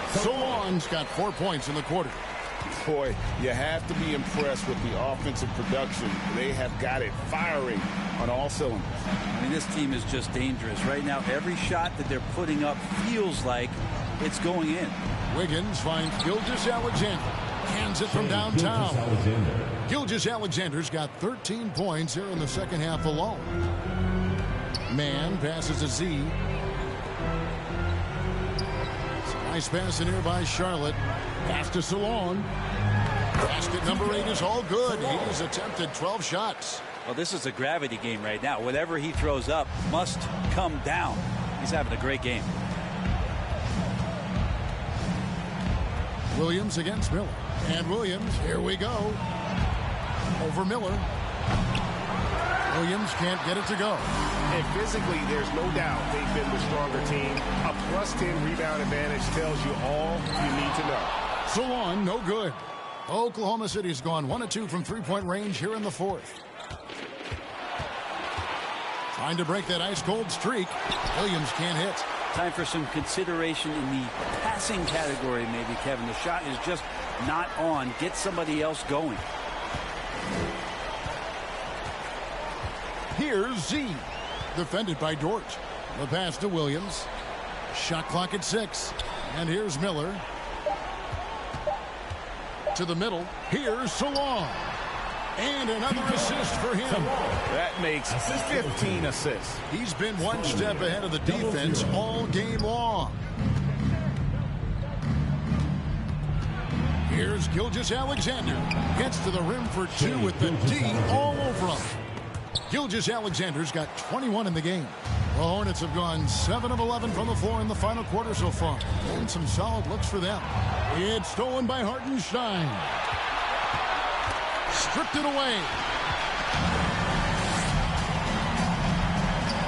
Solon's got 4 points in the quarter. Boy, you have to be impressed with the offensive production. They have got it firing on all cylinders. I mean, this team is just dangerous. Right now, every shot that they're putting up feels like it's going in. Wiggins finds Gilgeous-Alexander. Hands it from downtown. Gilgeous-Alexander's got 13 points here in the second half alone. Man passes to Z. Nice pass in here by Charlotte. Pass to Solon. Basket number 8 is all good. He's attempted 12 shots. Well, this is a gravity game right now. Whatever he throws up must come down. He's having a great game. Williams against Miller. And Williams, here we go. Over Miller. Williams can't get it to go. And physically, there's no doubt they've been the stronger team. A +10 rebound advantage tells you all you need to know. Solon, no good. Oklahoma City's gone 1 of 2 from three-point range here in the fourth. Trying to break that ice-cold streak. Williams can't hit. Time for some consideration in the passing category, maybe, Kevin. The shot is just not on. Get somebody else going. Here's Z. Defended by Dort. The pass to Williams. Shot clock at 6. And here's Miller. To the middle. Here's Solon. And another assist for him. That makes 15 assists. He's been one step ahead of the defense all game long. Here's Gilgeous-Alexander. Gets to the rim for 2 with the D all over him. Gilgeous-Alexander's got 21 in the game. The Hornets have gone 7 of 11 from the floor in the final quarter so far. And some solid looks for them. It's stolen by Hartenstein. Stripped it away.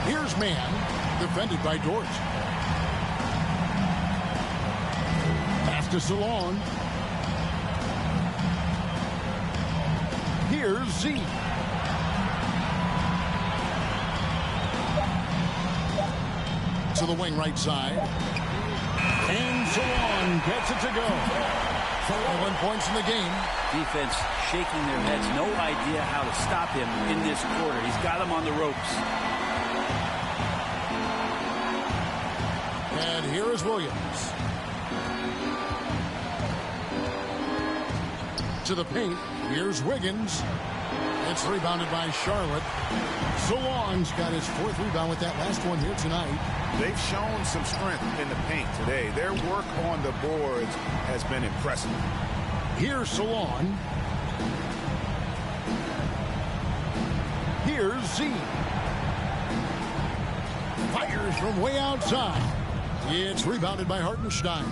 Here's Man. Defended by Dort. Pass to Solon. Here's Z. To the wing right side. And Solon gets it to go. 1 points in the game. Defense shaking their heads. No idea how to stop him in this quarter. He's got him on the ropes. And here is Williams. To the paint. Here's Wiggins. It's rebounded by Charlotte. Solon's got his 4th rebound with that last one here tonight. They've shown some strength in the paint today. Their work on the boards has been impressive. Here's Solon. Here's Z. Fires from way outside. It's rebounded by Hartenstein.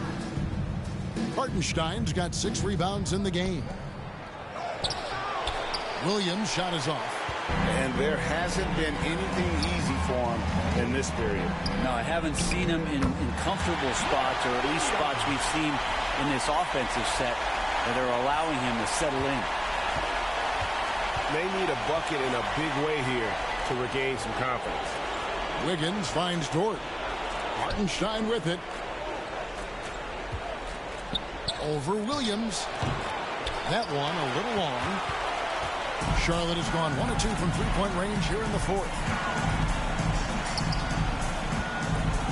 Hartenstein's got 6 rebounds in the game. Williams' shot is off. And there hasn't been anything easy for him in this period. No, I haven't seen him in comfortable spots, or at least spots we've seen in this offensive set that are allowing him to settle in. They need a bucket in a big way here to regain some confidence. Wiggins finds Dort. Hartenstein with it. Over Williams. That one a little long. Charlotte has gone 1 of 2 from three-point range here in the fourth.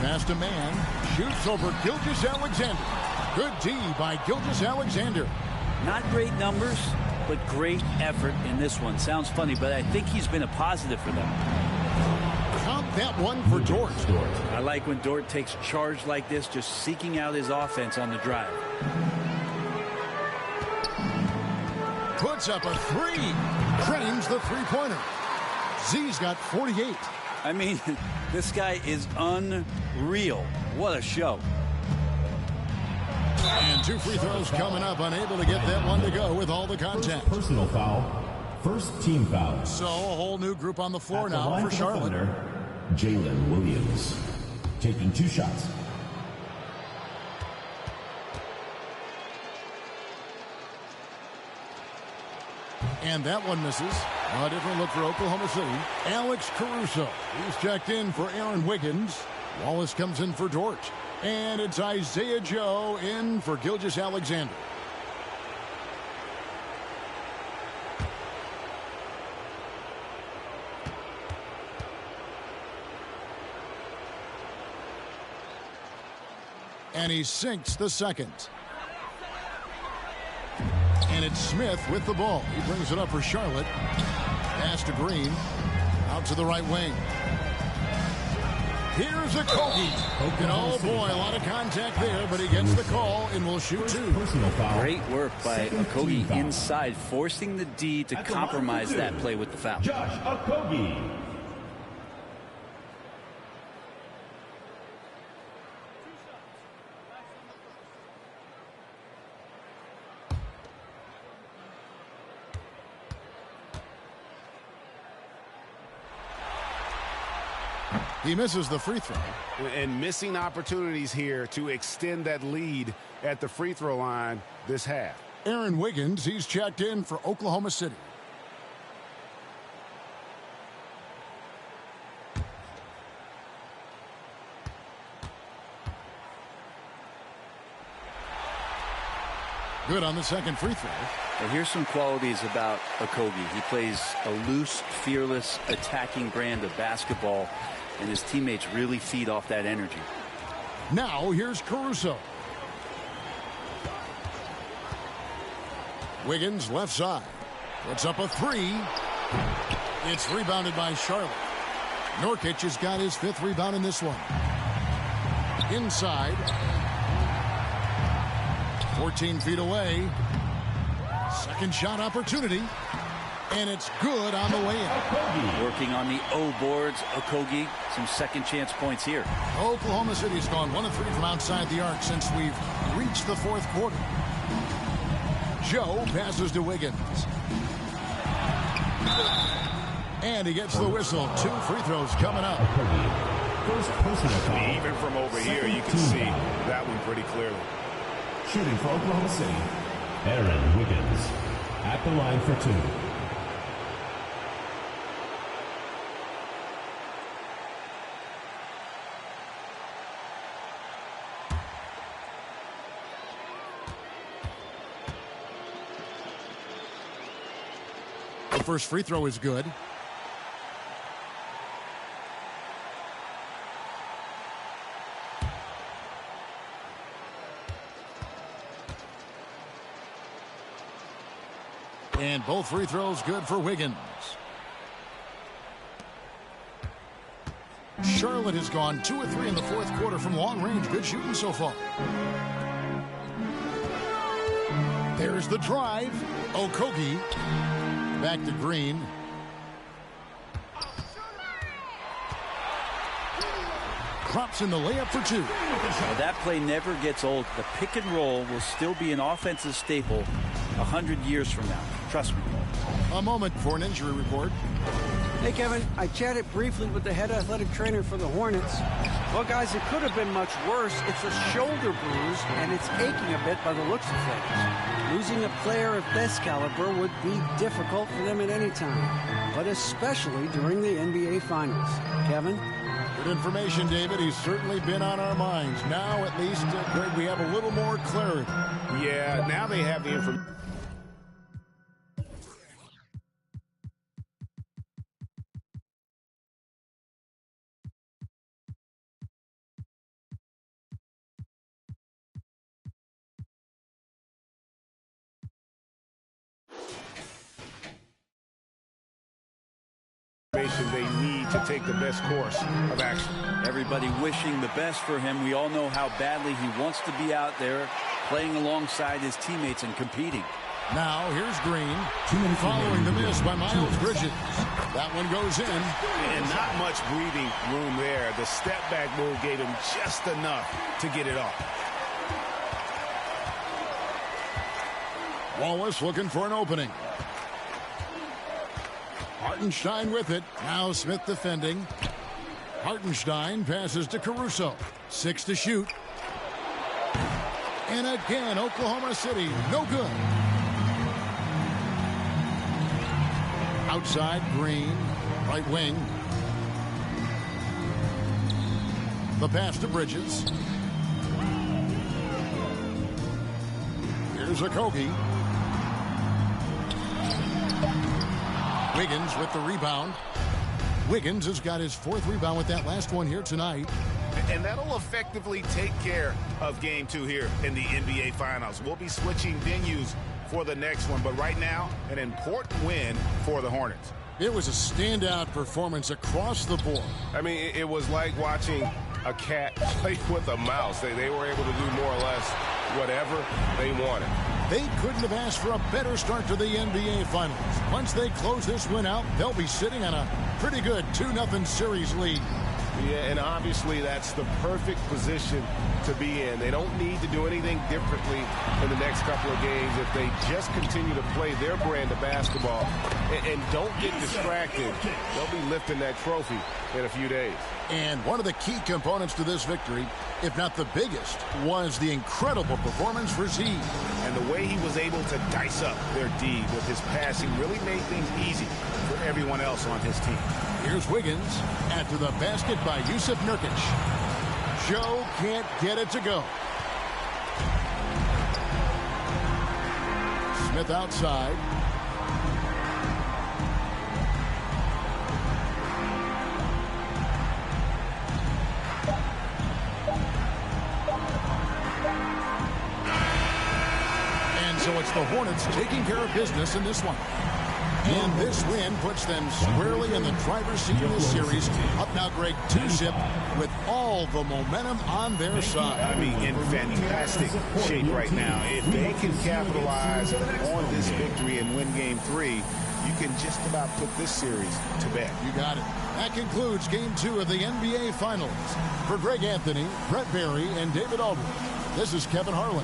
Pass to Man. Shoots over Gilgeous-Alexander. Good D by Gilgeous-Alexander. Not great numbers, but great effort in this one. Sounds funny, but I think he's been a positive for them. Count that one for Dort. I like when Dort takes charge like this, just seeking out his offense on the drive. Puts up a 3. Drains the three-pointer. Z's got 48. I mean, this guy is unreal. What a show. And 2 free throws coming up. Unable to get that one to go with all the contact. Personal foul. First team foul. So a whole new group on the floor At the now line for the Charlotte. Thunder, Jalen Williams taking 2 shots. And that one misses. A different look for Oklahoma City. Alex Caruso. He's checked in for Aaron Wiggins. Wallace comes in for Dort. And it's Isaiah Joe in for Gilgeous-Alexander. And he sinks the second. And it's Smith with the ball. He brings it up for Charlotte. Pass to Green. Out to the right wing. Here's a Kogi. And oh boy, a lot of contact there, but he gets the call and will shoot 2. Great work by Okogie inside, forcing the D to compromise that play with the foul. Josh Okogie. He misses the free throw. And missing opportunities here to extend that lead at the free throw line this half. Aaron Wiggins, he's checked in for Oklahoma City. Good on the second free throw. Well, here's some qualities about Okogie. He plays a loose, fearless, attacking brand of basketball, and his teammates really feed off that energy. Now here's Caruso. Wiggins left side. Puts up a 3. It's rebounded by Charlotte. Nurkic has got his 5th rebound in this one. Inside. 14 feet away. Second shot opportunity. And it's good on the way in. Working on the O boards, Okogie. Some second chance points here. Oklahoma City's gone 1 of 3 from outside the arc since we've reached the 4th quarter. Joe passes to Wiggins. And he gets the whistle. 2 free throws coming up. First personal foul. Even from over here, you can see that one pretty clearly. Shooting for Oklahoma City, Aaron Wiggins at the line for 2. The first free throw is good. And both free throws good for Wiggins. Charlotte has gone 2 of 3 in the 4th quarter from long range. Good shooting so far. There's the drive. Okogie. Back to Green. Drops in the layup for 2. Well, that play never gets old. The pick and roll will still be an offensive staple 100 years from now. Trust me. A moment for an injury report. Hey, Kevin, I chatted briefly with the head athletic trainer for the Hornets. Well, guys, it could have been much worse. It's a shoulder bruise, and it's aching a bit by the looks of things. Losing a player of this caliber would be difficult for them at any time, but especially during the NBA Finals. Kevin? Good information, David. He's certainly been on our minds. Now, at least, Greg, we have a little more clarity. Yeah, now they have the information. They need to take the best course of action. Everybody wishing the best for him. We all know how badly he wants to be out there playing alongside his teammates and competing. Now here's Green following the miss by Miles Bridges. That one goes in. And not much breathing room there. The step back move gave him just enough to get it off. Wallace looking for an opening. Hartenstein with it. Now Smith defending. Hartenstein passes to Caruso. 6 to shoot. And again, Oklahoma City, no good. Outside, Green, right wing. The pass to Bridges. Here's Okogie. Wiggins with the rebound. Wiggins has got his 4th rebound with that last one here tonight. And that'll effectively take care of game 2 here in the NBA Finals. We'll be switching venues for the next one, but right now, an important win for the Hornets. It was a standout performance across the board. I mean, it was like watching a cat play with a mouse. They were able to do more or less whatever they wanted. They couldn't have asked for a better start to the NBA Finals. Once they close this win out, they'll be sitting on a pretty good 2-0 series lead. Yeah, and obviously that's the perfect position to be in. They don't need to do anything differently in the next couple of games if they just continue to play their brand of basketball and don't get distracted. They'll be lifting that trophy in a few days. And one of the key components to this victory, if not the biggest, was the incredible performance for Z. And the way he was able to dice up their D with his passing really made things easy for everyone else on his team. Here's Wiggins after the basket by Yusuf Nurkic. Joe can't get it to go. Smith outside. And so it's the Hornets taking care of business in this one. And this win puts them squarely in the driver's seat in this series. Up now, Greg, 2-zip with all the momentum on their side. I mean, in fantastic shape right now. If they can capitalize on this victory and win game 3, you can just about put this series to bed. You got it. That concludes game 2 of the NBA Finals. For Greg Anthony, Brett Barry, and David Aldridge, this is Kevin Harlan.